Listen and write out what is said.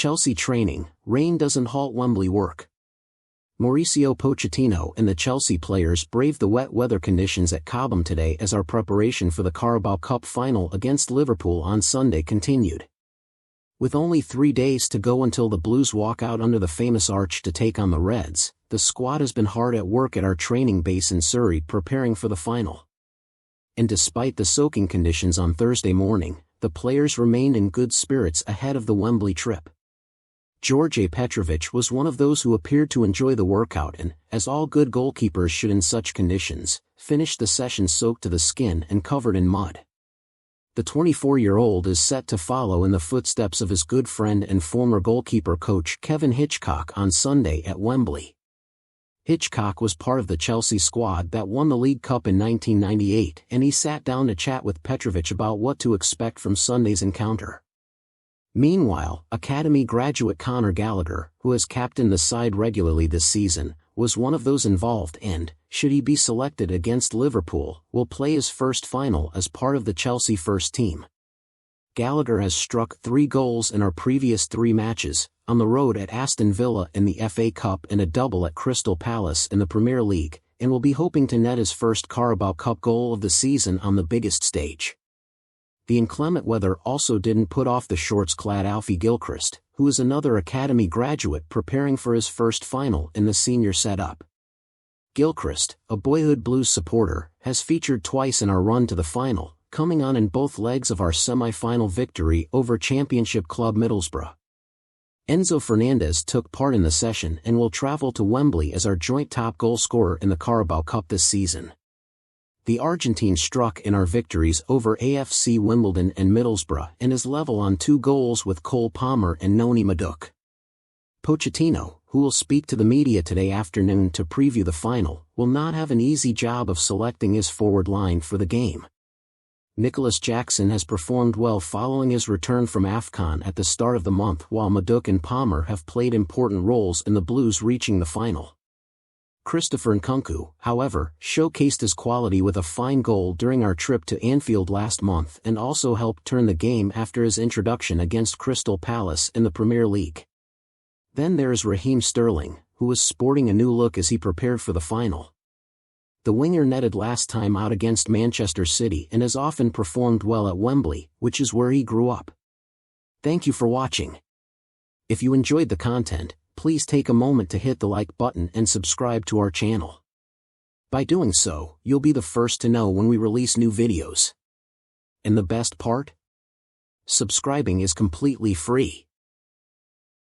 Chelsea training, rain doesn't halt Wembley work. Mauricio Pochettino and the Chelsea players braved the wet weather conditions at Cobham today as our preparation for the Carabao Cup final against Liverpool on Sunday continued. With only 3 days to go until the Blues walk out under the famous arch to take on the Reds, the squad has been hard at work at our training base in Surrey preparing for the final. And despite the soaking conditions on Thursday morning, the players remained in good spirits ahead of the Wembley trip. George Petrovic was one of those who appeared to enjoy the workout and, as all good goalkeepers should in such conditions, finished the session soaked to the skin and covered in mud. The 24-year-old is set to follow in the footsteps of his good friend and former goalkeeper coach Kevin Hitchcock on Sunday at Wembley. Hitchcock was part of the Chelsea squad that won the League Cup in 1998, and he sat down to chat with Petrovic about what to expect from Sunday's encounter. Meanwhile, Academy graduate Conor Gallagher, who has captained the side regularly this season, was one of those involved and, should he be selected against Liverpool, will play his first final as part of the Chelsea first team. Gallagher has struck 3 goals in our previous 3 matches, on the road at Aston Villa in the FA Cup and a double at Crystal Palace in the Premier League, and will be hoping to net his first Carabao Cup goal of the season on the biggest stage. The inclement weather also didn't put off the shorts-clad Alfie Gilchrist, who is another Academy graduate preparing for his first final in the senior setup. Gilchrist, a boyhood Blues supporter, has featured twice in our run to the final, coming on in both legs of our semi-final victory over Championship club Middlesbrough. Enzo Fernandez took part in the session and will travel to Wembley as our joint top goal scorer in the Carabao Cup this season. The Argentine struck in our victories over AFC Wimbledon and Middlesbrough and is level on 2 goals with Cole Palmer and Noni Madueke. Pochettino, who will speak to the media today afternoon to preview the final, will not have an easy job of selecting his forward line for the game. Nicholas Jackson has performed well following his return from AFCON at the start of the month, while Madueke and Palmer have played important roles in the Blues reaching the final. Christopher Nkunku, however, showcased his quality with a fine goal during our trip to Anfield last month and also helped turn the game after his introduction against Crystal Palace in the Premier League. Then there is Raheem Sterling, who was sporting a new look as he prepared for the final. The winger netted last time out against Manchester City and has often performed well at Wembley, which is where he grew up. Thank you for watching. If you enjoyed the content, please take a moment to hit the like button and subscribe to our channel. By doing so, you'll be the first to know when we release new videos. And the best part? Subscribing is completely free.